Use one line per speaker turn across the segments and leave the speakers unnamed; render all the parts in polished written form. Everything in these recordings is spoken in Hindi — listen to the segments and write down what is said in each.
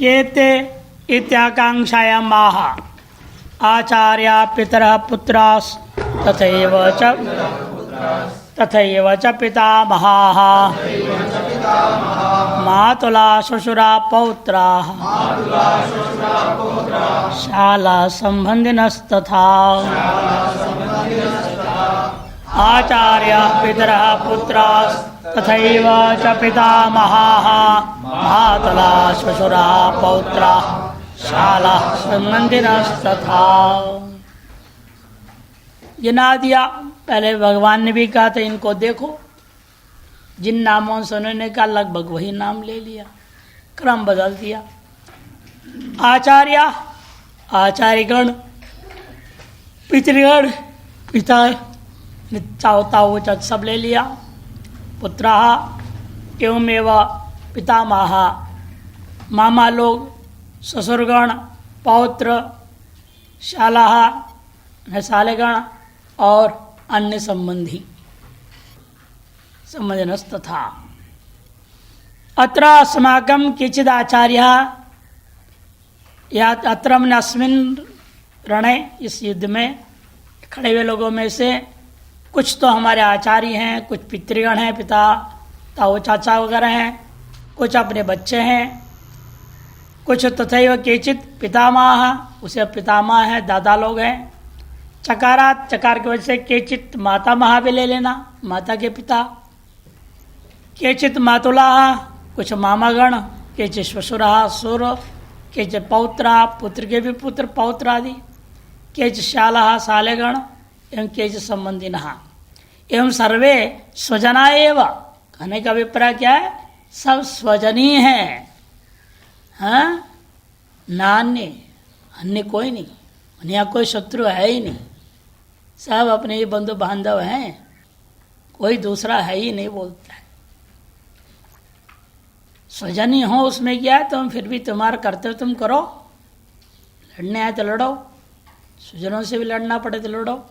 केते इत्याकांक्षायां माह आचार्या पितरः पुत्रास् तथैव च पितामहाः मातुला श्वशुरा पौत्राः शाला संबंधिनस्तथा आचार्याः पितरः पुत्रास् तथैव च पितामहाः मातुला श्वशुरा पौत्राः शाला संबंधिनस्तथा। गिना दिया। पहले भगवान ने भी कहा था इनको देखो, जिन नामों से उन्होंने कहा लगभग वही नाम ले लिया, क्रम बदल दिया। आचार्य आचार्यगण, पितृगण पिता चावताओ सब ले लिया, पुत्र एवमेव पितामह मामा लोग, ससुरगण, पौत्र, शाला सालेगण और अन्य संबंधी संबंधिनस्तथा। अत्र अस्माकं केचिद् आचार्यः या अत्र हमने अस्मिन् रणे, इस युद्ध में खड़े हुए लोगों में से कुछ तो हमारे आचार्य हैं, कुछ पितृगण हैं, पिता ताऊ चाचा वगैरह हैं, कुछ अपने बच्चे हैं, कुछ तथैव केचित् पितामह, उसे पितामह है, दादा लोग हैं। चकारात, चकार की वजह से केचित माता महा भी ले लेना, माता के पिता। केचित मातुला, कुछ मामागण, केचित श्वशुरा सुर, केचित पौत्रा, पुत्र के भी पुत्र पौत्र आदि, केचित शाला सालेगण एवं केचित संबंधिनः एवं सर्वे स्वजना एव। कहने का अभिप्राय क्या है? सब स्वजनीय हैं, हाँ, नान्य अन्य कोई नहीं, यहाँ कोई शत्रु है ही नहीं, सब अपने ही बंधु बांधव हैं, कोई दूसरा है ही नहीं बोलता है। स्वजनी हो उसमें क्या है, तुम फिर भी तुम्हारा कर्तव्य तुम करो, लड़ने आए तो लड़ो, स्वजनों से भी लड़ना पड़े तो लड़ो।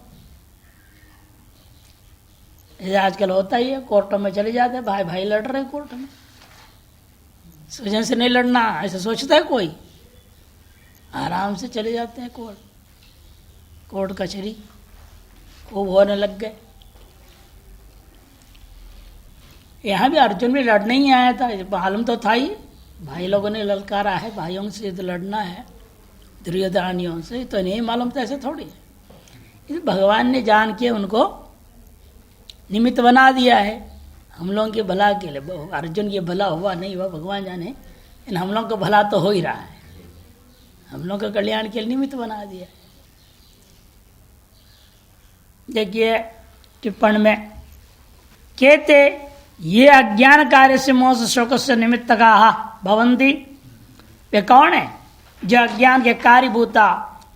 ये आजकल होता ही है, कोर्टों में चले जाते हैं, भाई भाई लड़ रहे कोर्ट में, स्वजन से नहीं लड़ना ऐसा सोचता है कोई? आराम से चले जाते हैं कोर्ट कचहरी, खूब होने लग गए। यहाँ भी अर्जुन भी लड़ने ही आया था, मालूम तो था ही, भाई लोगों ने ललकारा है, भाइयों से तो लड़ना है, दुर्योधनियों से, तो नहीं मालूम था ऐसे थोड़ी है। इस भगवान ने जान के उनको निमित्त बना दिया है हम लोगों के भला के लिए। अर्जुन के भला हुआ नहीं हुआ भगवान जाने, इन हम लोग का भला तो हो ही रहा है, हम लोग का कल्याण के लिए निमित्त बना दिया है। देखिए टिप्पण में, केते ये अज्ञान कार्य से मोह शोक से निमित्तका भवन्ति। वे कौन है? जो अज्ञान के कार्यभूता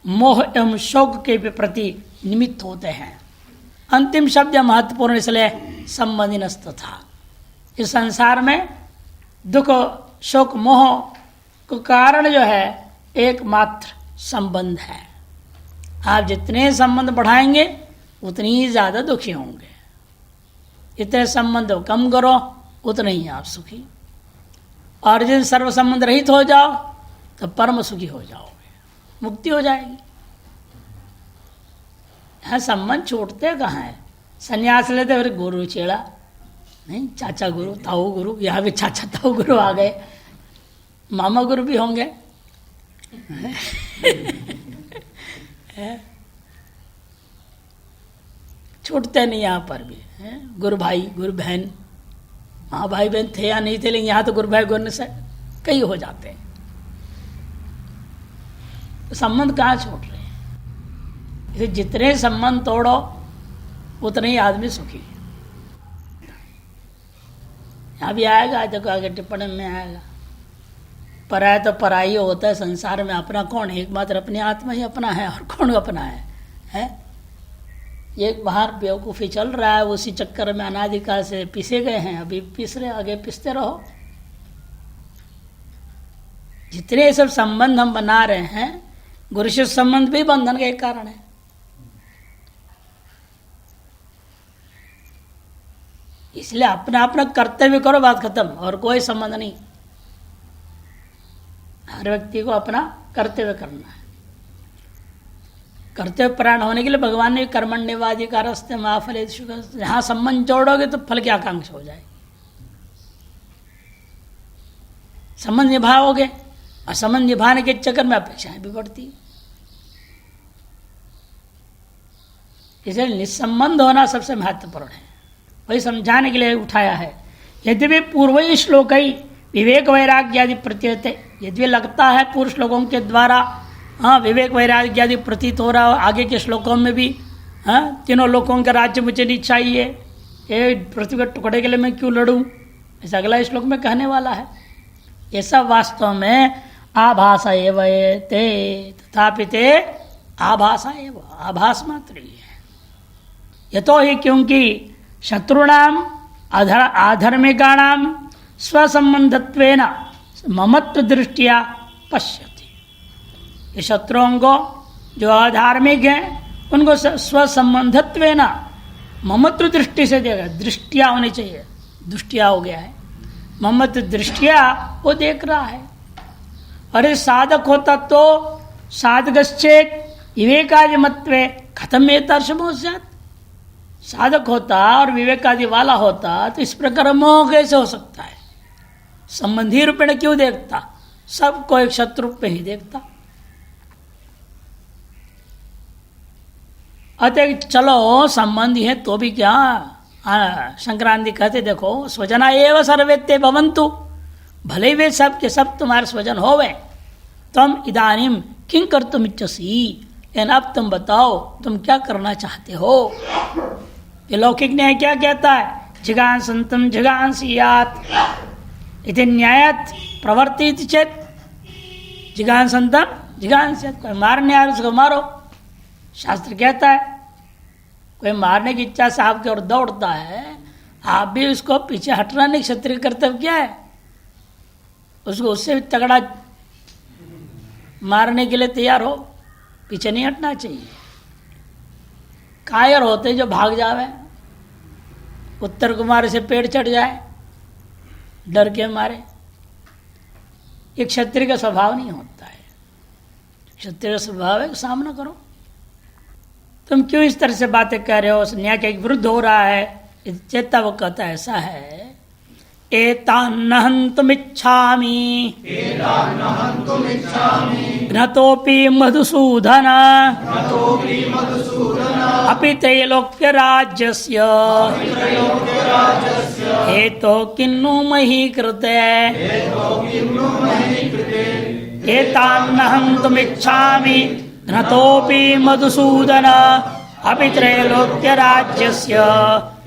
मोह एवं शोक के प्रति निमित्त होते हैं। अंतिम शब्द महत्वपूर्ण इसलिए संबंधिनस्त था। इस संसार में दुख शोक मोह का कारण जो है एकमात्र संबंध है। आप जितने संबंध बढ़ाएंगे उतनी ही ज्यादा दुखी होंगे, इतने संबंध कम करो उतने ही आप सुखी। और जिन सर्व संबंध रहित हो जाओ तो परम सुखी हो जाओगे, मुक्ति हो जाएगी। यहाँ संबंध छूटते कहाँ है? संन्यास लेते फिर गुरु चेड़ा नहीं, चाचा गुरु ताऊ गुरु, यहाँ भी चाचा ताऊ गुरु आ गए, मामा गुरु भी होंगे छूटते नहीं यहाँ पर भी है। गुरु भाई गुरु बहन, वहाँ भाई बहन थे या नहीं थे, लेकिन यहाँ तो गुरु भाई गुरु से कई हो जाते हैं। तो संबंध कहाँ छूट रहे हैं? इसे जितने संबंध तोड़ो उतने ही आदमी सुखी। यहाँ भी आएगा, देखो आगे टिप्पणी में आएगा, पराया तो पराई होता है संसार में, अपना कौन है? एकमात्र अपनी आत्मा ही अपना है, और कौन अपना है? एक बाहर बेवकूफ़ी चल रहा है, उसी चक्कर में अनादिकाल से पिसे गए हैं, अभी पिस रहे, आगे पिसते रहो। जितने सब संबंध हम बना रहे हैं, गुरु शिष्य संबंध भी बंधन का एक कारण है। इसलिए अपना अपना कर्तव्य करो, बात खत्म, और कोई संबंध नहीं। हर व्यक्ति को अपना कर्तव्य करना है। कर्तव्य प्राण होने के लिए भगवान ने कर्मण्यवाधिकारस्ते मा फलेषु कदाचन, जहाँ संबंध जोड़ोगे तो फल की आकांक्षा हो जाएगी। संबंध निभाओगे, असंबंध निभाने के चक्कर में अपेक्षाएं भी बढ़ती। इसलिए निसंबंध होना सबसे महत्वपूर्ण है, वही समझाने के लिए उठाया है। यद्यपि पूर्व श्लोक ही विवेक वैराग्य आदि प्रतीत, यद्यपि लगता है पूर्व श्लोकों के द्वारा हाँ विवेक वैराग्य आदि प्रतीत हो रहा, आगे के श्लोकों में भी हाँ तीनों लोकों का राज्य मुझे नहीं चाहिए, ये पृथ्वी के टुकड़े के लिए मैं क्यों लड़ूं, ऐसा अगला श्लोक में कहने वाला है। ये सब वास्तव में आभास एव ते, तथापि ते आभास एव, आभास मात्र ही है। यतो ही क्योंकि शत्रुणाम आधर्मिकाणाम स्वसंबंधत्वेन ममत्व दृष्टिया पश्यति। ये शत्रुओं को जो अधार्मिक हैं उनको स्वसंबंधत्वेन ममत्व दृष्टि से देगा, दृष्टिया होनी चाहिए, दृष्टिया हो गया है, ममत्व दृष्टिया वो देख रहा है। अरे साधक होता तो साधकश्चेत विवेकादि मत्वे खत्म एतर्षमो स्यात्, साधक होता और विवेकादि वाला होता तो इस प्रकार मोह कैसे हो सकता है। संबंधी रूप में क्यों देखता, सबको एक शत्रु रूप में ही देखता। अतः चलो संबंधी है तो भी क्या, संक्रांति कहते देखो स्वजना एव सर्वेत्ते भवन्तु, भले वे सब के सब तुम्हारे स्वजन होवे, तुम इदानीम किं कर्तुम इच्छसि, अब तुम बताओ तुम क्या करना चाहते हो। ये लौकिक न्याय क्या कहता है, जिगान संतम जिगान सियात इति न्यायात प्रवर्तित चेत, जिगान संतम जिगान सियात, कोई मारने आ रहा उसको मारो, शास्त्र कहता है। कोई मारने की इच्छा से आपकी ओर दौड़ता है, आप भी उसको पीछे हटना नहीं, क्षत्रिय कर्तव्य क्या है, उसको उससे भी तगड़ा मारने के लिए तैयार हो, पीछे नहीं हटना चाहिए। कायर होते जो भाग जावे, उत्तर कुमार से पेड़ चढ़ जाए डर के मारे, एक क्षत्रिय का स्वभाव नहीं होता है। क्षत्रिय का स्वभाव है सामना करो। तुम क्यों इस तरह से बातें कह रहे हो, उस न्याय के विरुद्ध हो रहा है। चेता वो कहता ऐसा है, एतान्नहन्तुमिच्छामि घ्नतोऽपि मधुसूदन अपि त्रैलोक्य राज्यस्य हेतो किन्नु मही कृते। एतान्नहन्तुमिच्छामि घ्नतोऽपि मधुसूदन अपि त्रैलोक्य राज्यस्य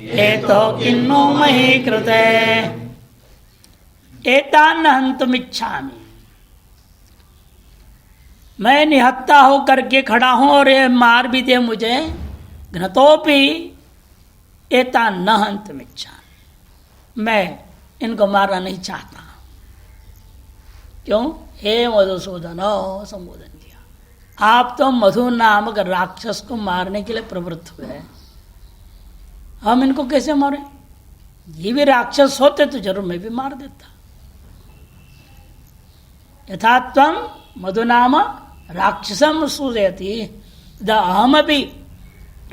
हेतो किन्नु मही कृते। एतान्नहन्तुमिच्छामि, मैं निहत्ता होकर के खड़ा हूं और ये मार भी दे मुझे, घ्नतोपि एतान्नहन्तुमिच्छामि, मैं इनको मारना नहीं चाहता। क्यों? हे मधुसूदन, संबोधन किया, आप तो मधु नामक राक्षस को मारने के लिए प्रवृत्त हुए, हम इनको कैसे मारें? ये भी राक्षस होते तो जरूर मैं भी मार देता। यथा त्वं मधुनाम राक्षसम सूदयति अहमपि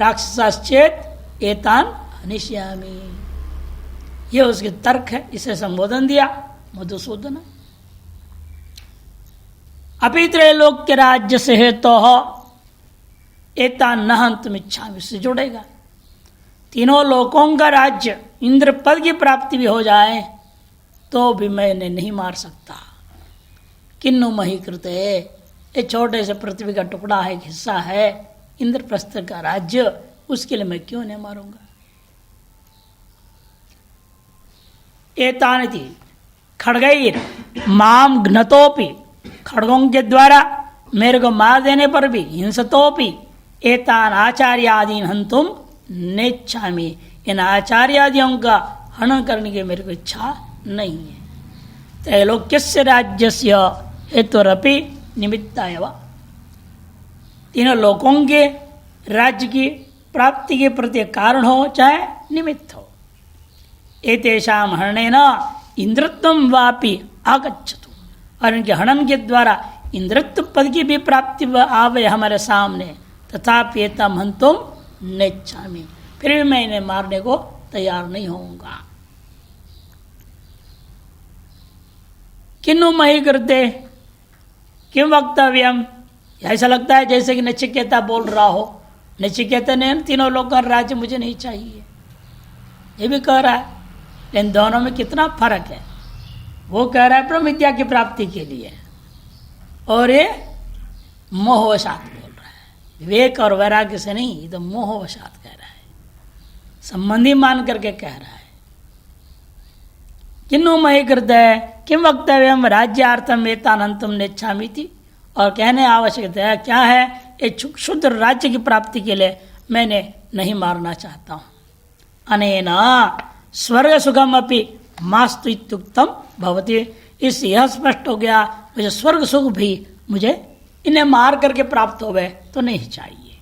राक्षसश्चेत एतान हनिष्यामि। ये उसके तर्क है, इसे संबोधन दिया मधुसूदन। अपि त्रैलोक्य राज्य से है तो एतान नहन्तुमिच्छामि से जुड़ेगा। तीनों लोकों का राज्य, इंद्र पद की प्राप्ति भी हो जाए तो भी मैं इन्हें नहीं मार सकता। किन्नु मही कृते, ये छोटे से पृथ्वी का टुकड़ा है, एक हिस्सा है इंद्रप्रस्थ का राज्य, उसके लिए मैं क्यों नहीं मारूंगा। एतानिति खड्गैर माम घ्नतोपि, खड्गों के द्वारा मेरे को मार देने पर भी, हिंसतोपि एतान आचार्यादीन हंतुम नेच्छामि, इन आचार्यादियों का हनन करने की मेरे को इच्छा नहीं है। त्रैलोक्यस्य राज्यस्य हेतुरपि निमित्ताय वा, तीनों लोकों के राज्य की प्राप्ति के प्रति कारण हो चाहे निमित्त हो। एतेषां हरणेन इंद्रत्वं वापि आगच्छतु, और इनके हनन के द्वारा इंद्रत्व पद की भी प्राप्ति आवे हमारे सामने, तथापि एतम हन्तुम नेच्छामि, फिर भी मैं इन्हें मारने को तैयार नहीं होऊंगा। किन्नु मही कृते किम वक्तव्यम, ऐसा लगता है जैसे कि नचिकेता बोल रहा हो। नचिकेता ने तीनों लोग का राज्य मुझे नहीं चाहिए, ये भी कह रहा है, लेकिन दोनों में कितना फर्क है। वो कह रहा है ब्रह्म विद्या की प्राप्ति के लिए, और ये मोहवशात बोल रहा है। विवेक और वैराग्य से नहीं, ये तो मोहवशात कह रहा है, संबंधी मान करके कह रहा है। किन्नु मही कृतः किम वक्तव्यम राज्यार्थम एतानंतम नेच्छामि थी, और कहने आवश्यकता है क्या है, एक शुद्ध राज्य की प्राप्ति के लिए मैंने नहीं मारना चाहता हूं। अनेना स्वर्ग सुखम अपि मास्तु इत्युक्तम भवति, इससे यह स्पष्ट हो गया मुझे स्वर्ग सुख भी मुझे इन्हें मार करके प्राप्त हो गए तो नहीं चाहिए।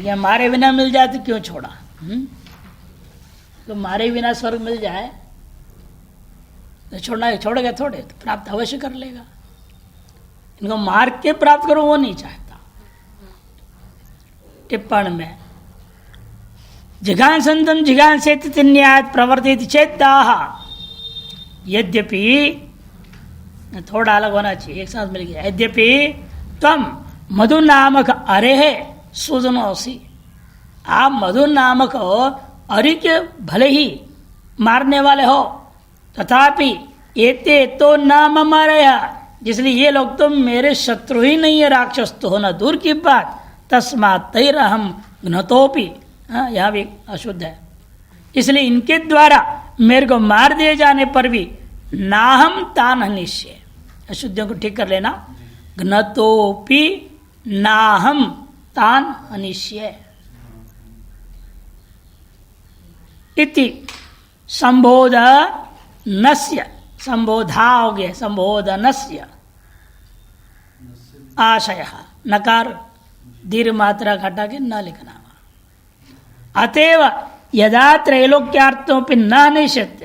ये मारे बिना मिल जाए तो क्यों छोड़ा? तो मारे बिना स्वर्ग मिल जाए तो छोड़ेगा थोड़े, तो प्राप्त अवश्य कर लेगा। इनको मार के प्राप्त करो वो नहीं चाहता। टिप्पण में जिघांसंतम जिघांसेति न्यायात् प्रवर्तित चेताः, यद्यपि थोड़ा अलग होना चाहिए, एक साथ मिल गया। यद्यपि तम मधु नामक अरेह सुजनोसी, आप मधु नामक अरि के भले ही मारने वाले हो, तथापि एते तो नाम मारया, इसलिए ये लोग तो मेरे शत्रु ही नहीं है, राक्षस तो होना दूर की बात। तस्मात् तैरहम घ्नतोपि, यहाँ भी अशुद्ध है, इसलिए इनके द्वारा मेरे को मार दिए जाने पर भी नाहम तान हनिष्ये, अशुद्धियों को ठीक कर लेना, घ्नतोपि नाहम तान हनिष्ये इति संबोधनस्य, संबोधा हो गया, संबोधनस्य आशय, नकार दीर्घ मात्रा घटा के न लिखना। अतएव यदा त्रैलोक्यार्थों पर न निश्चित,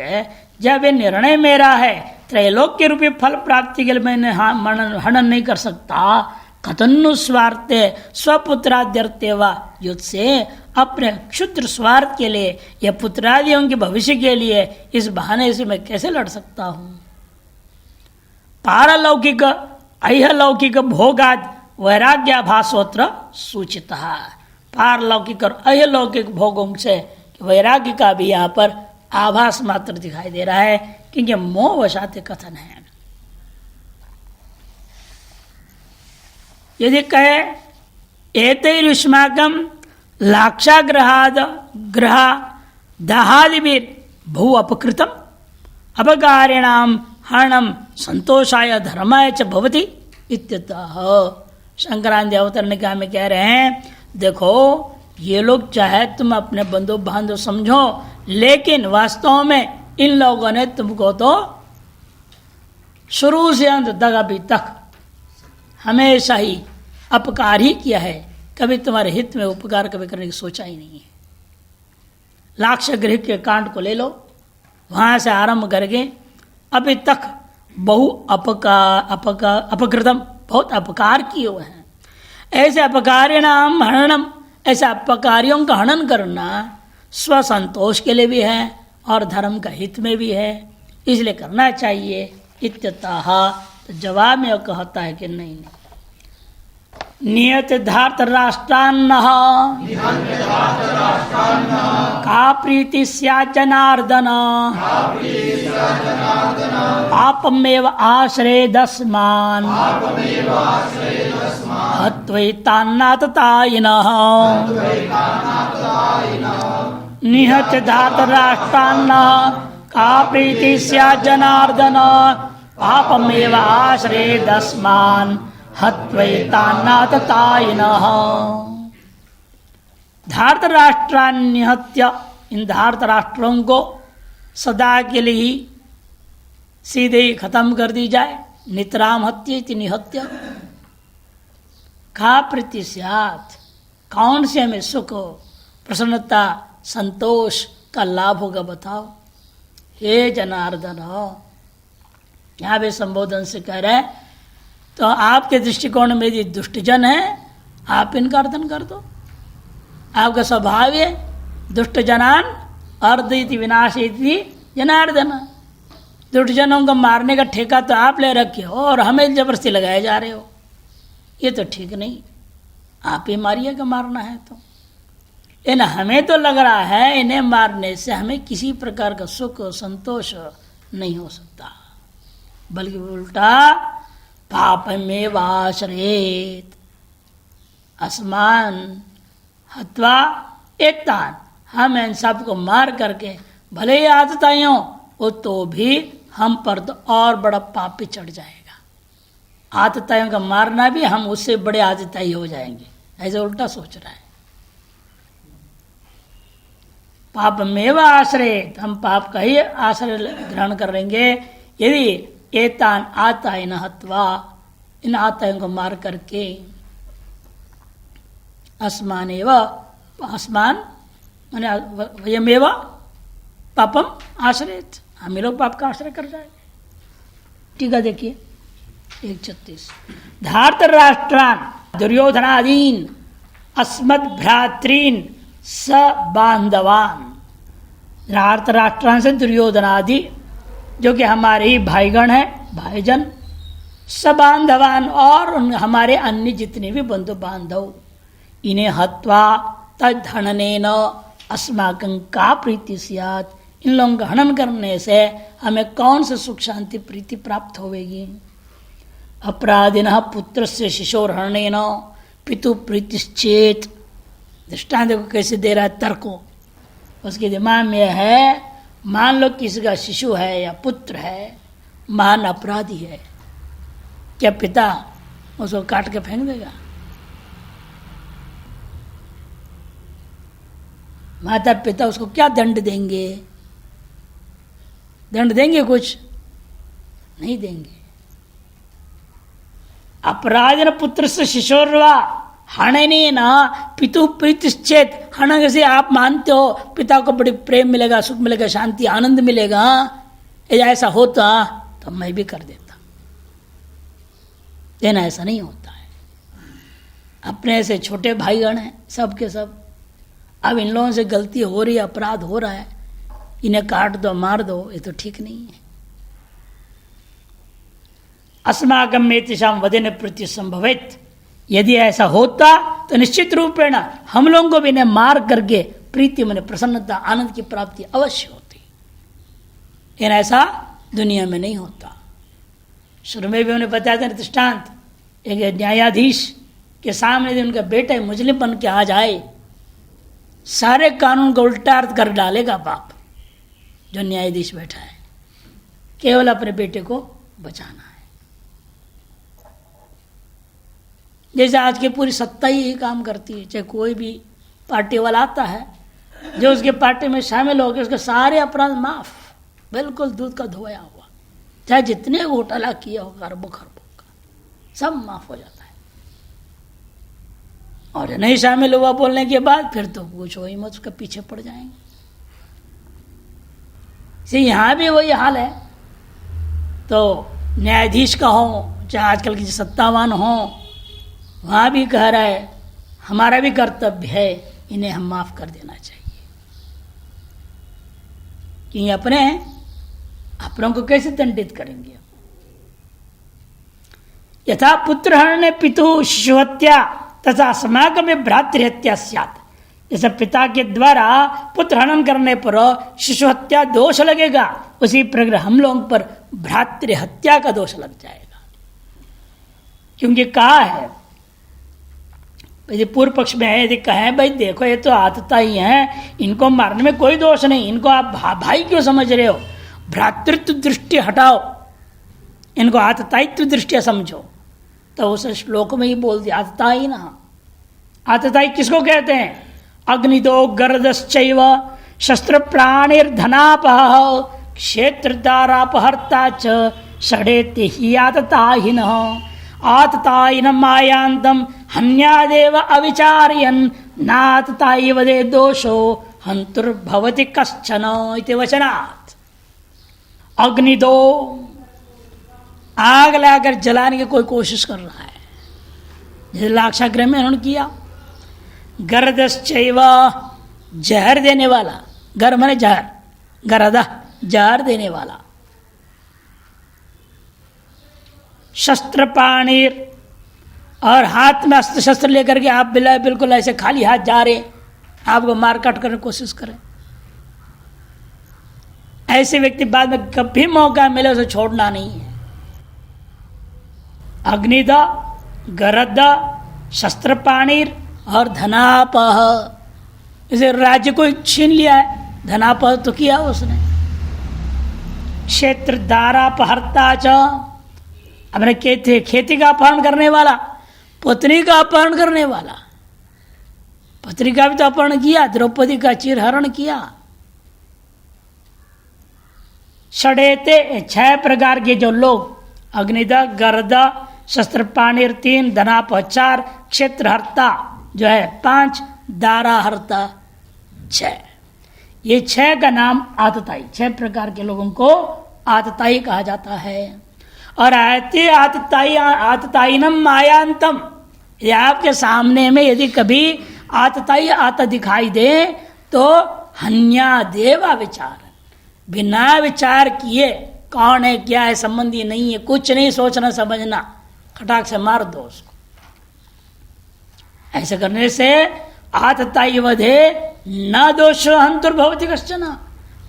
जब ये निर्णय मेरा है त्रैलोक्य रूपी फल प्राप्ति के लिए मैंने हनन नहीं कर सकता, कथनु स्वार्थ स्वपुत्राद्यर्थे व युद्ध से, अपने क्षुद्र स्वार्थ के लिए या पुत्रादियों के भविष्य के लिए इस बहाने से मैं कैसे लड़ सकता हूं। पारलौकिक अहलौकिक भोगाद वैराग्याभासोत्र सूचित, पारलौकिक और अहलौकिक भोगों से वैराग्य का भी यहाँ पर आभास मात्र दिखाई दे रहा है, क्योंकि मोहवशात कथन है। यदि कहे एतैरुष्माकं लाक्षाग्रहाद ग्रह दहादिभिर भू अपकृतम अपकारिणाम हरणम संतोषाय धर्माय च भवति इत्यतः, शंकरानंद अवतरणिका में कह रहे हैं, देखो ये लोग चाहे तुम अपने बंधु बांधव समझो, लेकिन वास्तव में इन लोगों ने तुमको तो शुरू से अंत तक अभी तक हमेशा ही अपकार ही किया है, कभी तुम्हारे हित में उपकार कभी करने की सोचा ही नहीं है। लाक्षागृह के कांड को ले लो, वहां से आरंभ करके अभी तक बहु अपकृतम, बहुत अपकार किए हुए हैं। ऐसे अपकारिणाम हरणम, ऐसे अपकारियों का हनन करना स्वसंतोष के लिए भी है और धर्म का हित में भी है, इसलिए करना चाहिए। इत्यतः, तो जवाब में कहता है कि नहीं, नियत धार्त राष्ट्रान्न का प्रीति स्यात् जनार्दन, पापमेव आश्रयेदस्मान् हत्वैतान्नाततायिनः। निहत्य धार्त राष्ट्रान्न का प्रीति स्यात् जनार्दन, पापमेव आश्रयेदस्मान् हत्वैतान्नाततायिनः। धार्त राष्ट्रान्यहत्य, इन धार्त राष्ट्रों को सदा के लिए ही सीधे ही खत्म कर दी जाए। नितराम हत्य निहत्य, का प्रीति स्यात्, कौन से हमें सुख प्रसन्नता संतोष का लाभ होगा बताओ। हे जनार्दन, यहाँ भी संबोधन से कह रहे हैं, तो आपके दृष्टिकोण में यदि दुष्टजन है, आप इनका अर्दन कर दो। आपका स्वभाव है दुष्ट जनान अर्दयति विनाशयति जनार्दन। दुष्टजनों को मारने का ठेका तो आप ले रखे हो और हमें जबरदस्ती लगाए जा रहे हो, ये तो ठीक नहीं। आप ही मारिएगा मारना है तो। लेकिन हमें तो लग रहा है इन्हें मारने से हमें किसी प्रकार का सुख संतोष नहीं हो सकता, बल्कि उल्टा पापमेवाश्रयेत अस्मान हत्वा एतान। हम इन सबको मार करके भले ही आतताई हो वो तो भी हम पर तो और बड़ा पापी चढ़ जाएगा। आतताइयों का मारना भी हम उससे बड़े आतताई हो जाएंगे, ऐसे उल्टा सोच रहा है। पाप में आश्रय, हम पाप का ही आश्रय ग्रहण कर लेंगे यदि एतान आताय न हत्वा, इन आतायों को मार करके। अस्मान आसमान माने वयमेव पापम आश्रय, हम लोग पाप का आश्रय कर जाएंगे। ठीक है, देखिए 1:36 धार्त राष्ट्रान दुर्योधनादीन अस्मद भ्रातृन स बांधवान। धार्त राष्ट्रान से दुर्योधनादि जो कि हमारे ही भाईगण हैं, भाईजन, स बांधवान और हमारे अन्य जितने भी बंधु बांधव, इन्हें हत्वा तद्धननेन अस्माकं का प्रीति स्यात्, इन लोगों का हनन करने से हमें कौन सा सुख शांति प्रीति प्राप्त होगी। अपराधिनः पुत्रस्य शिशोर्हरणेन पितु प्रीतिश्चेत। दृष्टांत को कैसे दे रहा है तर्कों, उसके दिमाग में है मान लो किसी का शिशु है या पुत्र है, महान अपराधी है, क्या पिता उसको काट के फेंक देगा? माता पिता उसको क्या दंड देंगे? दंड देंगे? कुछ नहीं देंगे। अपराधन पुत्र से शिशोर्वा हणने न पितु प्रीतिश्चेत, हण से आप मानते हो पिता को बड़ी प्रेम मिलेगा, सुख मिलेगा, शांति आनंद मिलेगा, ऐसा होता तो मैं भी कर देता। लेकिन ऐसा नहीं होता है। अपने ऐसे छोटे भाईगण हैं सब के सब, अब इन लोगों से गलती हो रही है, अपराध हो रहा है, इन्हें काट दो मार दो, ये तो ठीक नहीं है। अस्माकं में तेषां वदेन प्रति संभवेत, यदि ऐसा होता तो निश्चित रूपेण हम लोगों को भी इन्हें मार करके प्रीति मैंने प्रसन्नता आनंद की प्राप्ति अवश्य होती। लेकिन ऐसा दुनिया में नहीं होता। शुरू में भी उन्हें बताया था दृष्टांत, एक न्यायाधीश के सामने यदि उनका बेटा मुजरिम बन के आ जाए, सारे कानून को उल्टा अर्थ कर डालेगा बाप जो न्यायाधीश बैठा है, केवल अपने बेटे को बचाना है। जैसे आज की पूरी सत्ता ही यही काम करती है। चाहे कोई भी पार्टी वाला आता है, जो उसके पार्टी में शामिल हो गए उसके सारे अपराध माफ, बिल्कुल दूध का धोया हुआ, चाहे जितने घोटाला किया होगा अरबों खरबों का, सब माफ हो जाता है। और नहीं शामिल हुआ बोलने के बाद फिर तो कुछ हो ही मत, उसका पीछे पड़ जाएंगे। यहां भी वही हाल है। तो न्यायाधीश का हो चाहे आजकल के सत्तावान हो, वहां भी कह रहा है हमारा भी कर्तव्य है इन्हें हम माफ कर देना चाहिए। कि अपनों को कैसे दंडित करेंगे? यथा पुत्र हरण पितु शिशुहत्या तथा अस्माकं में भ्रातृहत्या स्यात्। जैसे पिता के द्वारा पुत्र हनन करने पर शिशु हत्या दोष लगेगा, उसी प्रकार हम लोगों पर भ्रातृहत्या का दोष लग जाएगा। क्योंकि कहा है, यदि पूर्व पक्ष में है, यदि कहे भाई देखो ये तो आतताई हैं, इनको मारने में कोई दोष नहीं, इनको आप भाई क्यों समझ रहे हो? भ्रातृत्व दृष्टि हटाओ, इनको आततायित्व दृष्टिया समझो। तो उस श्लोक में ही बोल दिया आतताई ना। आतताई किसको कहते हैं? अग्निदो गर्दश्चैव शस्त्र प्राणिर्धनापह क्षेत्रदारापहर्ता च षडेति ही आतताहिनः। आततायिन मायांतम हन्यादेव अविचार्यन् नाततायि वदे दोषो हंतुर्भवति कश्चन इति वचनात्। अग्निदो आग लगाकर जलाने की कोई कोशिश कर रहा है, जैसे लाक्षागृह में उन्होंने किया। गर्दश्चैव, जहर देने वाला, गर माने जहर, गरदा जहर देने वाला। शस्त्रपाणिर, और हाथ में अस्त्र शस्त्र लेकर के आप बिल्कुल ऐसे खाली हाथ जा रहे, आपको मार काट करने की कोशिश करें। ऐसे व्यक्ति बाद में कभी मौका मिले उसे छोड़ना नहीं है। अग्निदा, गरदा, शस्त्रपाणिर और धनापह, इसे राज्य को छीन लिया है, धनापह तो किया उसने। क्षेत्र दारापहर्ता च, अपने खेती का अपहरण करने वाला, पत्नी का अपहरण करने वाला, पत्नी का भी तो अपहरण किया, द्रौपदी का चिरहरण किया। षडेते, 6 प्रकार के जो लोग, अग्निदा, गर्दा, शस्त्रपाणिर 3, धनापह 4, क्षेत्रहर्ता जो है 5, दाराहर्ता 6। ये 6 का नाम आतताई, 6 प्रकार के लोगों को आतताई कहा जाता है। और आयते आतताईनम मायांतम, ये आपके सामने में यदि कभी आतताई आता दिखाई दे तो हन्या देवा विचार, बिना विचार किए कौन है क्या है संबंधी नहीं है, कुछ नहीं सोचना समझना, खटाक से मार दो उसको। ऐसे करने से आतताई वधे न दोषो हंतुर्भवति कश्चन,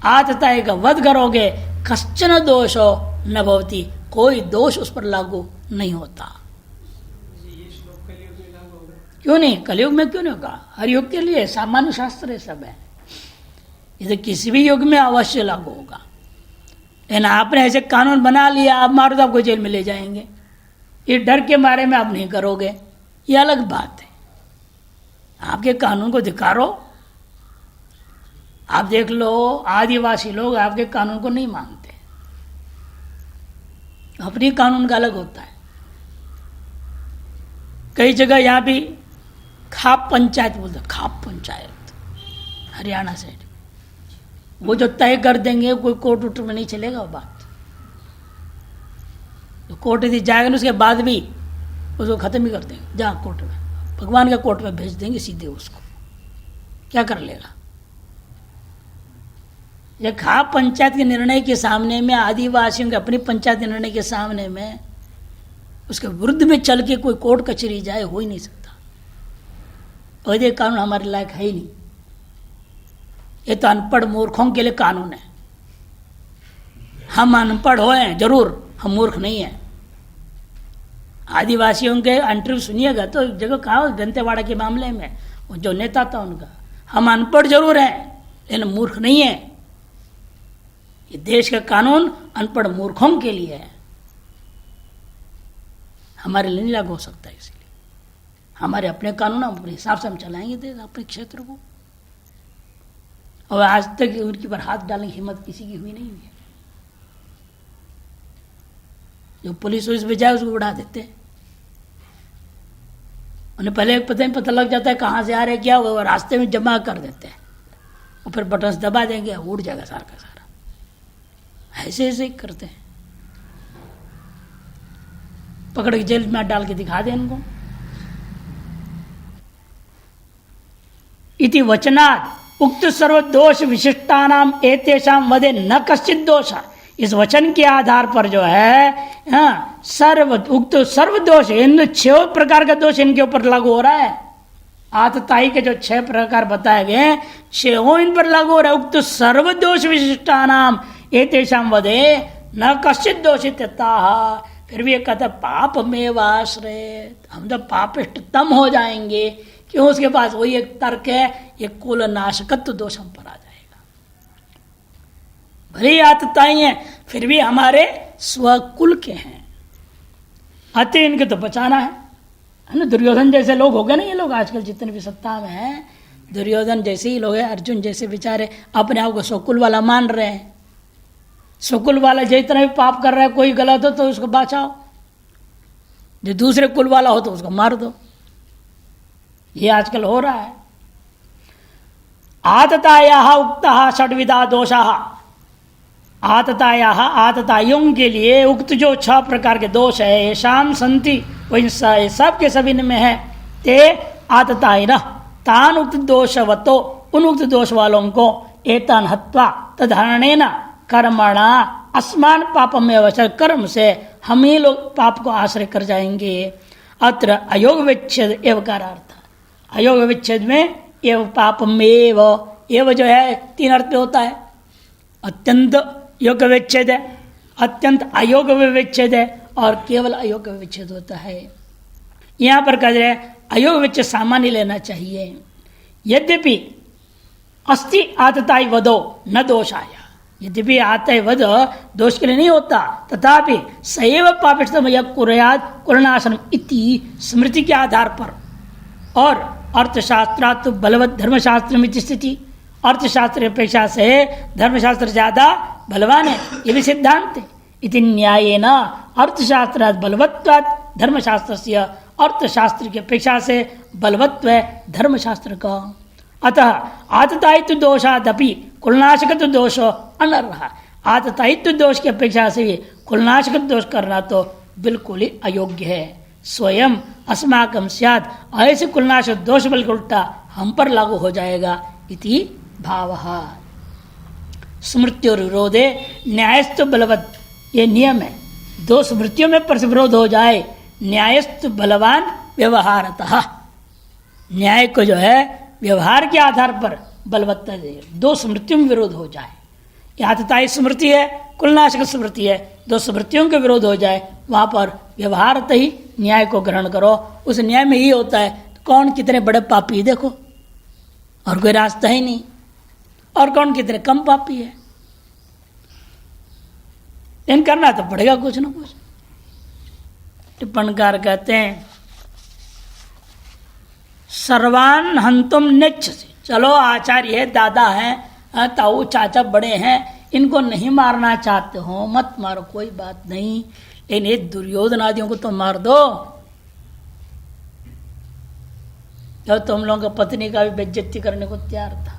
आतताई का वध करोगे कश्चन दोषो न भवति, कोई दोष उस पर लागू नहीं होता। क्यों नहीं, कलयुग में क्यों नहीं होगा, हर युग के लिए सामान्य शास्त्र सब है, इसे किसी भी युग में अवश्य लागू होगा। लेकिन आपने ऐसे कानून बना लिया, आप मारो तो आपको जेल में ले जाएंगे, ये डर के मारे में आप नहीं करोगे, ये अलग बात है। आपके कानून को धिक्कारो। आप देख लो आदिवासी लोग आपके कानून को नहीं मानते, अपनी कानून का अलग होता है। कई जगह यहाँ भी खाप पंचायत बोलते, खाप पंचायत हरियाणा साइड, वो जो तय कर देंगे, कोई कोर्ट वोट में नहीं चलेगा वो बात। तो कोर्ट यदि जाएगा ना उसके बाद भी उसको खत्म ही कर देंगे, जहाँ कोर्ट में, भगवान के कोर्ट में भेज देंगे सीधे उसको, क्या कर लेगा। ये खाप पंचायत के निर्णय के सामने में, आदिवासियों के अपनी पंचायत के निर्णय के सामने में, उसके विरुद्ध में चल के कोई कोर्ट कचहरी जाए, हो ही नहीं सकता। और ये कानून हमारे लायक है ही नहीं, ये तो अनपढ़ मूर्खों के लिए कानून है। हम अनपढ़ होए जरूर, हम मूर्ख नहीं हैं। आदिवासियों के इंटरव्यू सुनिएगा तो जगह कहा दंतेवाड़ा के मामले में, वो जो नेता था उनका, हम अनपढ़ जरूर हैं लेकिन मूर्ख नहीं है। ये देश का कानून अनपढ़ मूर्खों के लिए है, हमारे लिए नहीं लागू हो सकता। इसलिए हमारे अपने कानून हम अपने हिसाब से हम चलाएंगे देश, अपने क्षेत्र को। और आज तक उनके पर हाथ डालने की हिम्मत किसी की हुई नहीं है। जो पुलिस उस पे जाए उसको उड़ा देते हैं, उन्हें पहले पता लग जाता है कहाँ से आ रहे क्या, वो रास्ते में जमा कर देते हैं, और फिर बटन दबा देंगे, उड़ जाएगा सारा का सारा। ऐसे ऐसे करते हैं, पकड़ के जेल में डाल के दिखा दे इनको। इति वचनात् उक्त सर्वदोष विशिष्टानाम एतेषाम वदे न कश्चित दोष। इस वचन के आधार पर जो है उक्त सर्वदोष, इन 6 प्रकार का दोष इनके ऊपर लागू हो रहा है। आतताई के जो 6 प्रकार बताए गए 6 इन पर लागू हो रहा है। उक्त सर्वदोष विशिष्टानाम एतेषाम वदे न कश्चित दोषितता। फिर भी ये कहता पाप में वाश्रय, हम तो पापिष्टतम हो जाएंगे। क्यों? उसके पास वही एक तर्क है, ये कुल नाशकत्व दोष हम पर आ जाएगा। भले आतताई हैं फिर भी हमारे स्वकुल के हैं, अतः इनके तो बचाना है ना। दुर्योधन जैसे लोग हो गए ना, ये लोग आजकल जितने भी सत्ता में हैं, दुर्योधन जैसे ही लोग हैं, अर्जुन जैसे बेचारे अपने आप को स्वकुल वाला मान रहे हैं। स्वकुल वाला जितना भी पाप कर रहा है, कोई गलत हो तो उसको बचाओ, जो दूसरे कुल वाला हो तो उसको मार दो। ये आजकल हो रहा है। आततायाः उक्तः षड्विधा दोषाः, आतताया आतताइयों के लिए उक्त जो 6 प्रकार के दोष है ये शाम संति वही सब के सभी में है। ते आतताय न तान उक्त दोषवतो उन उक्त दोष वालों को एतान हत्वा तदहरणेन कर्मणा अस्मान पापमेव अवसर कर्म से हम ही लोग पाप को आश्रय कर जाएंगे। अत्र अयोग विच्छेद एव कारार्थ अयोग विच्छेद में एव पापमेव एव जो है 3 अर्थ में होता है। अत्यंत योग विच्छेद है, अत्यंत अयोग विच्छेद है और केवल अयोग विच्छेद होता है। यहाँ पर कह रहे अयोग विच्छेद सामान्य लेना चाहिए। यद्यपि अस्ति आतताई वधो न दोषाय यद्यपि आतय वध दोष के लिए नहीं होता तथापि सैव पापिष्टम कुर्यात् कुलनाशनम इति स्मृति के आधार पर और अर्थशास्त्रात् बलवत् धर्मशास्त्र स्थिति अर्थशास्त्र की अपेक्षा से धर्मशास्त्र ज्यादा बलवान है ये भी सिद्धांत है। इति न्यायेन अर्थशास्त्रात् बलवत्वात् धर्मशास्त्रस्य अर्थशास्त्र की अपेक्षा से बलवत्व है धर्मशास्त्र का। अतः आततायित्व दोषादपि कुलनाशकत्व दोष अनर्ह आततायित्व दोष की अपेक्षा से भी कुलनाशक दोष करना तो बिल्कुल ही अयोग्य है। स्वयं अस्माकं स्यात् ऐसे कुलनाशक दोष बल्कि उल्टा हम पर लागू हो जाएगा इति भावः। स्मृत्योर विरोधे न्यायस्तु बलवत् ये नियम है। 2 स्मृतियों में परस्पर विरोध हो जाए न्यायस्तु बलवान व्यवहारतः न्याय को जो है व्यवहार के आधार पर बलवत्ता दे। 2 स्मृतियों में विरोध हो जाए आतताई स्मृति है कुलनाशक स्मृति है 2 स्मृतियों के विरोध हो जाए वहां पर व्यवहारत ही न्याय को ग्रहण करो। उस न्याय में ही होता है कौन कितने बड़े पापी देखो और कोई रास्ता ही नहीं और कौन कितने कम पापी है। इन करना तो पड़ेगा कुछ ना कुछ। टिप्पणकार कहते हैं सर्वान हंतुम निच्छ चलो आचार्य है दादा है ताऊ चाचा बड़े हैं इनको नहीं मारना चाहते हो मत मारो कोई बात नहीं लेकिन ये दुर्योधन आदियों को तो मार दो। जब तुम लोगों का पत्नी का भी बेइज्जती करने को तैयार था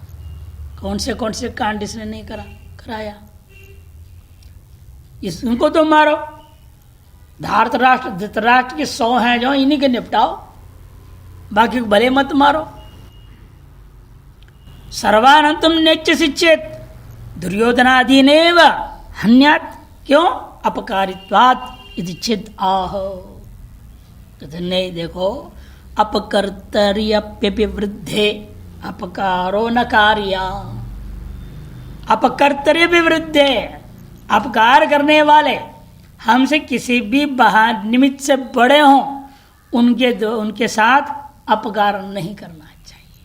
कौन से कांड इसने नहीं कराया इनको तो मारो। धार्तराष्ट्र धृतराष्ट्र के 100 हैं जो इन्हीं के निपटाओ बाकी को भले मत मारो। सर्वानंतम नेच्य शिक्षेत दुर्योधनादीनेव हन्यात् क्यों अपकारित्वात् इति चिद आह। कहते नहीं देखो अपकर्तर्यप्यपि वृद्धे अपकारो न कार्या अपकर्तर्य भी वृद्धे अपकार करने वाले हमसे किसी भी निमित्त से बड़े हों उनके साथ अपकार नहीं करना चाहिए।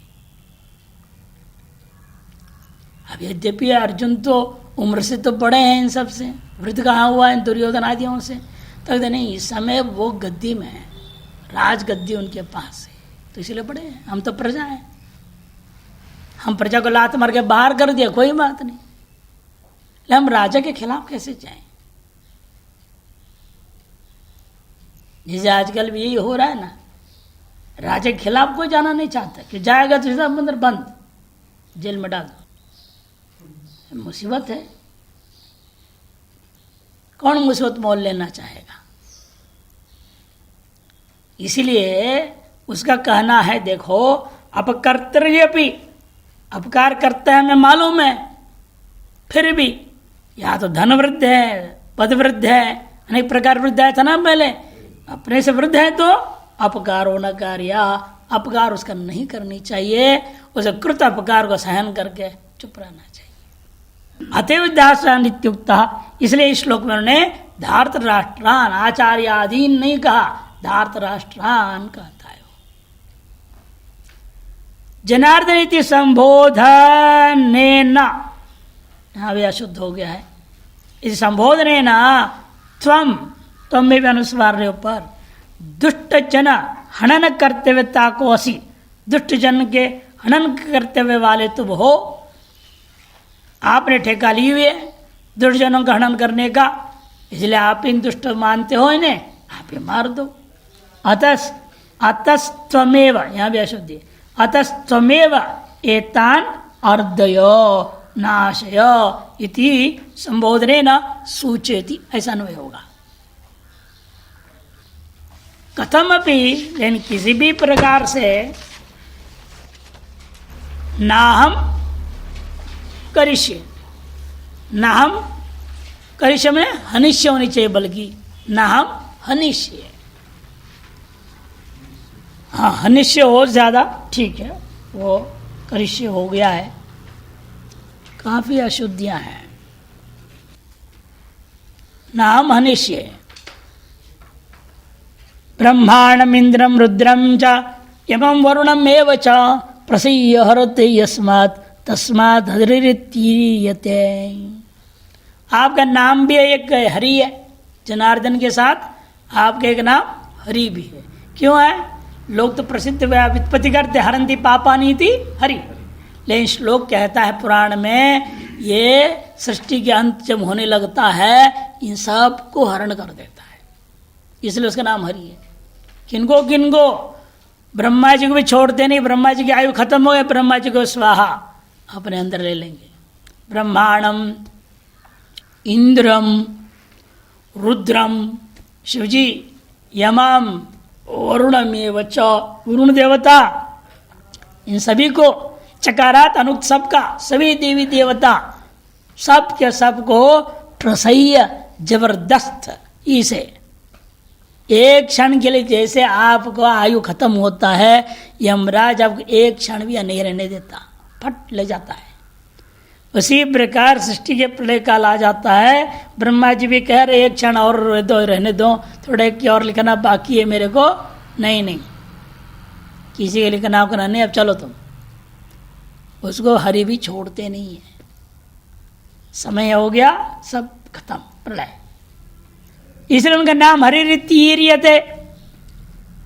अब यद्यपि अर्जुन तो उम्र से तो बड़े हैं इन सब से वृद्ध कहाँ हुआ है दुर्योधन आदियों से तो नहीं इस समय वो गद्दी में है राज गद्दी उनके पास है तो इसलिए बड़े हैं हम तो प्रजा हैं हम प्रजा को लात मार के बाहर कर दिया कोई बात नहीं हम राजा के खिलाफ कैसे जाएं। जैसे आजकल भी यही हो रहा है ना राजा के खिलाफ कोई जाना नहीं चाहता कि जाएगा तो सीधा अंदर बंद जेल में डाल दो मुसीबत है। कौन मुसीबत मोल लेना चाहेगा। इसीलिए उसका कहना है देखो अपकर्तव्य भी अपकार करता है हमें मालूम है फिर भी या तो धन वृद्ध है पद वृद्ध है अनेक प्रकार वृद्ध है था ना पहले अपने से वृद्ध है तो अपकारो न कार्या अपकार उसका नहीं करनी चाहिए उसे कृत अपकार को सहन करके चुप रहना चाहिए। अतएव दासानित्युक्ता इसलिए इस श्लोक में उन्होंने धार्त राष्ट्रान आचार्य आदीन नहीं कहा धार्त राष्ट्रान कहता है। जनार्दन इति संबोधनेन यहाँ भी अशुद्ध हो गया है इस संबोधनेन त्वम में भी अनुस्वार ऊपर दुष्ट जन हनन कर्तव्यता को असी दुष्ट जन के हनन कर्तव्य वाले तुम हो आपने ठेका ली हुई है दुष्ट जनों का हनन करने का इसलिए आप इन दुष्ट मानते हो इन्हें आप ही मार दो। अतस्त्वमेव यहाँ भी अशुद्धि अतस्त्वमेव एतान अर्दयो नाशय इति संबोधने न सूचयति, ऐसा अन्वय होगा। कथमपि, लेकिन किसी भी प्रकार से नाहम करिष्ये, नाहम करिष्ये में हनिष्य होनी चाहिए, बल्कि नाहम हनिष्य। हाँ, हनिष्य हो ज्यादा ठीक है, वो करिष्य हो गया है, काफी अशुद्धियां हैं। नाम हनिष्य। ब्रह्मांडम इंद्रम रुद्रम च यमं वरुणम एव च प्रसीय हरते यस्मात् तस्मात् हरिरित्यीयते। आपका नाम भी एक हरि है, जनार्दन के साथ आपका एक नाम हरि भी है। क्यों है? लोग तो प्रसिद्ध व्युत्पत्ति करते हरंती पापानी थी हरि, लेकिन श्लोक कहता है पुराण में, ये सृष्टि के अंत जब होने लगता है इन सब को हरण कर देता है, इसलिए उसका नाम हरि है। किनको किनको? ब्रह्मा जी को भी छोड़ते नहीं, ब्रह्मा जी की आयु खत्म हो गई, ब्रह्मा जी को स्वाहा अपने अंदर ले लेंगे। ब्रह्मांडम इंद्रम रुद्रम, शिवजी, यमम, वरुणम एव च, वरुण देवता, इन सभी को चकारात अनुक्त, सबका, सभी देवी देवता सब के सब को प्रसह्य जबरदस्त इसे एक क्षण के लिए, जैसे आपको आयु खत्म होता है, यमराज आपको एक क्षण भी नहीं रहने देता, फट ले जाता है। उसी प्रकार सृष्टि के प्रलय काल आ जाता है, ब्रह्मा जी भी कह रहे एक क्षण और रहने दो, थोड़े की और लिखना बाकी है मेरे को, नहीं नहीं किसी के लिखना आपको नहीं, अब चलो तुम। उसको हरि भी छोड़ते नहीं है। समय हो गया, सब खत्म, प्रलय। इसलिए उनका नाम हरिरित्यीयते।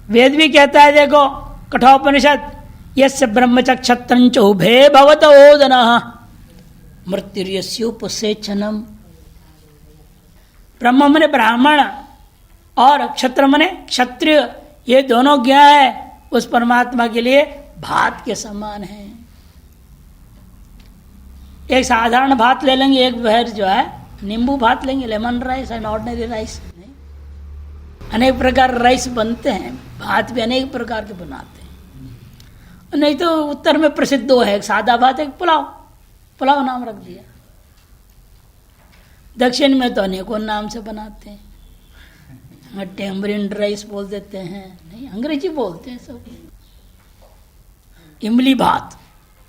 वेद भी कहता है, देखो कठोपनिषद, यस्य ब्रह्मचक्षत्रंच उभे भवत ओदनः मृत्युर्यस्योपसेचनम। ब्रह्म मने ब्राह्मण और क्षत्र मने क्षत्रिय, ये दोनों क्या है? उस परमात्मा के लिए भात के समान है। एक साधारण भात ले लेंगे, एक बहर जो है नींबू भात लेंगे, lemon rice and ordinary rice, अनेक प्रकार राइस बनते हैं, भात भी अनेक प्रकार के बनाते हैं। नहीं तो उत्तर में प्रसिद्ध है एक सादा भात, एक पुलाव, पुलाव नाम रख दिया। दक्षिण में तो अनेकों नाम से बनाते हैं, टेम्बरिन राइस बोल देते हैं, नहीं अंग्रेजी बोलते हैं सब, इमली भात,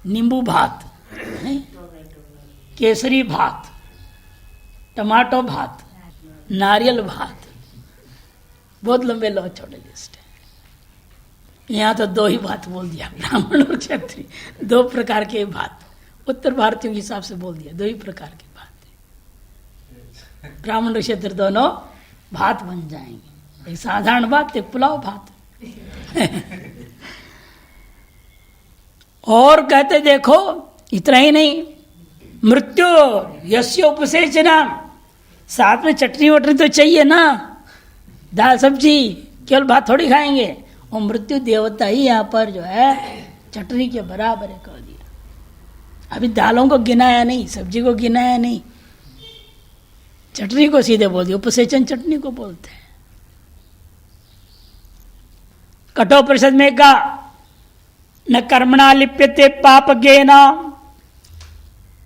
नींबू भात, नहीं केसरी भात, टमाटो भात, नारियल भात, बहुत लंबे लो छोटे लिस्ट है। यहाँ तो दो ही भात बोल दिया, ब्राह्मण और क्षत्रिय, दो प्रकार के भात, उत्तर भारतीयों के हिसाब से बोल दिया, दो ही प्रकार के भात, ब्राह्मण और क्षत्रिय दोनों भात बन जाएंगे, एक साधारण भात, एक पुलाव भात। और कहते देखो इतना ही नहीं, मृत्यु यस्य उपसेचना, साथ में चटनी वटनी तो चाहिए ना, दाल सब्जी, केवल भात थोड़ी खाएंगे। और मृत्यु देवता ही यहाँ पर जो है चटनी के बराबर है कर दिया। अभी दालों को गिनाया नहीं, सब्जी को गिनाया नहीं, चटनी को सीधे बोल दिया, उपसेचन चटनी को बोलते हैं। कठोपनिषद में कहा, न कर्मणा लिप्यते पापज्ञेना,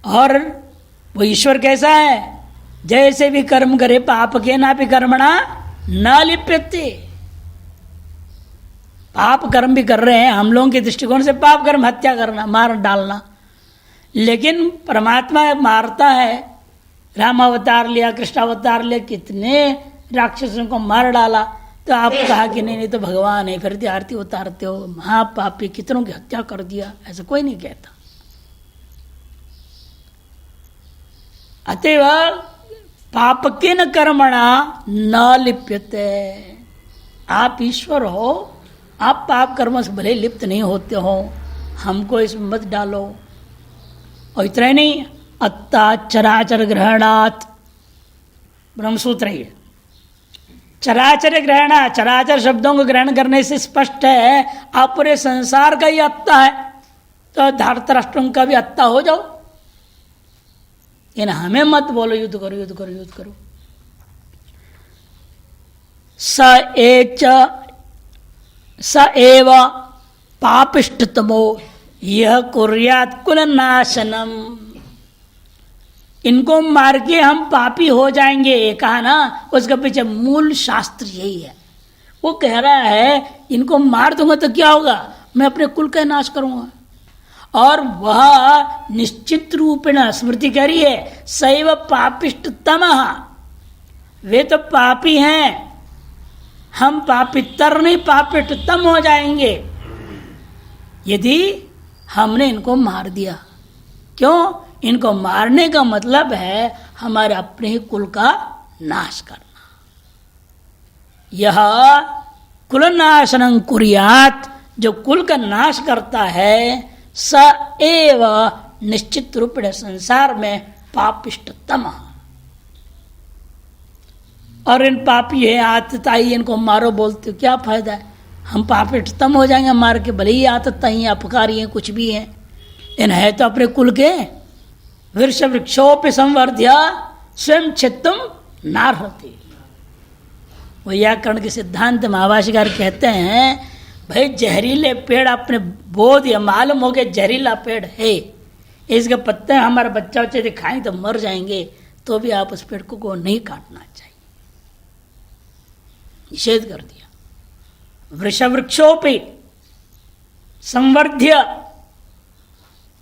और वो ईश्वर कैसा है? जैसे भी कर्म करे पाप के ना भी कर्मणा न लिप्यते। पाप कर्म भी कर रहे हैं हम लोगों के दृष्टिकोण से, पाप कर्म हत्या करना, मार डालना, लेकिन परमात्मा मारता है। राम अवतार लिया, कृष्ण अवतार लिया, कितने राक्षसों को मार डाला, तो आप कहा कि नहीं नहीं तो भगवान है, फिर आरती उतारते हो, महापापी कितनों की हत्या कर दिया, ऐसा कोई नहीं कहता। अतएव पाप के न कर्मणा न लिप्यते। आप ईश्वर हो, आप पाप कर्म से भले लिप्त नहीं होते हो, हमको इसमें मत डालो। और इतना ही नहीं, अत्ता चराचर ग्रहणात्, ब्रह्मसूत्र है, चराचर ग्रहणा, चराचर शब्दों को ग्रहण करने से स्पष्ट है आप पूरे संसार का ही अत्ता है, तो धृतराष्ट्र का भी अत्ता हो जाओ। इन हमें मत बोलो युद्ध करो युद्ध करो युद्ध करो। स एव पापिष्टतमो यह कुर्यात कुल नाशनम। इनको मार के हम पापी हो जाएंगे, ये कहा ना, उसके पीछे मूल शास्त्र यही है। वो कह रहा है इनको मार दूंगा तो क्या होगा, मैं अपने कुल का नाश करूंगा। और वह निश्चित रूपेण स्मृति कह रही है सैव पापिष्टतम, वे तो पापी हैं, हम पापितर नहीं पापिष्टतम हो जाएंगे यदि हमने इनको मार दिया। क्यों? इनको मारने का मतलब है हमारे अपने ही कुल का नाश करना। यह कुलनाशनं कुर्यात, जो कुल का नाश करता है, स एव निश्चित रूप में संसार में पापिष्टतम। और इन पापी है आतताई, इनको मारो बोलते क्या फायदा है, हम पापिष्टतम हो जाएंगे मार के, भले ही आतताई अपकारी हैं कुछ भी हैं, इन है तो अपने कुल के। वृक्ष वृक्षोपि संवर्ध्य स्वयं छित्तुम नार्हति। व्याकरण के सिद्धांत महाभाष्यकार कहते हैं भाई जहरीले पेड़ अपने बोध या मालूम हो गए जहरीला पेड़ है, इसके पत्ते हमारे बच्चा बच्चे दिखाएं तो मर जाएंगे, तो भी आप उस पेड़ को नहीं काटना चाहिए, निषेध कर दिया। वृक्ष वृक्षोपि संवर्ध्य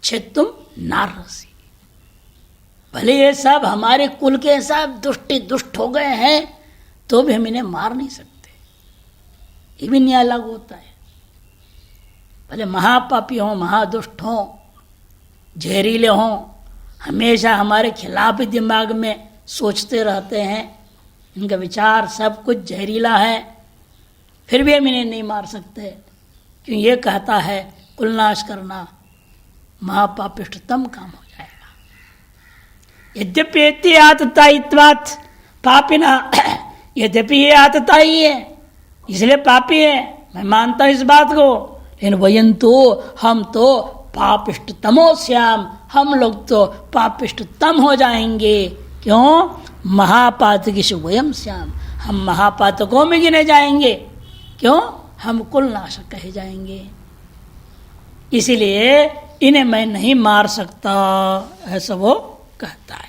छित्तुम नार्हसि। भले ये सब हमारे कुल के सब दुष्ट हो गए हैं तो भी हम इन्हें मार नहीं सकते, ये भी न्याय लागू होता है। भले महापापी हों, महादुष्ट हों, जहरीले हों, हमेशा हमारे खिलाफ ही दिमाग में सोचते रहते हैं, इनका विचार सब कुछ जहरीला है, फिर भी हम इन्हें नहीं मार सकते, क्यों? ये कहता है कुलनाश करना महापापिष्टतम काम हो जाएगा। यद्यपि आततायित्वात् पापिना, यद्यपि ये आतताई है इसलिए पापी है, मैं मानता हूं इस बात को, लेकिन वयं तो हम तो पापिष्टतमो श्याम, हम लोग तो पापिष्टतम हो जाएंगे। क्यों? महापातकीषु वयं श्याम, हम महापातकों में गिने जाएंगे। क्यों? हम कुल नाशक कहे जाएंगे, इसीलिए इन्हें मैं नहीं मार सकता, ऐसा वो कहता है।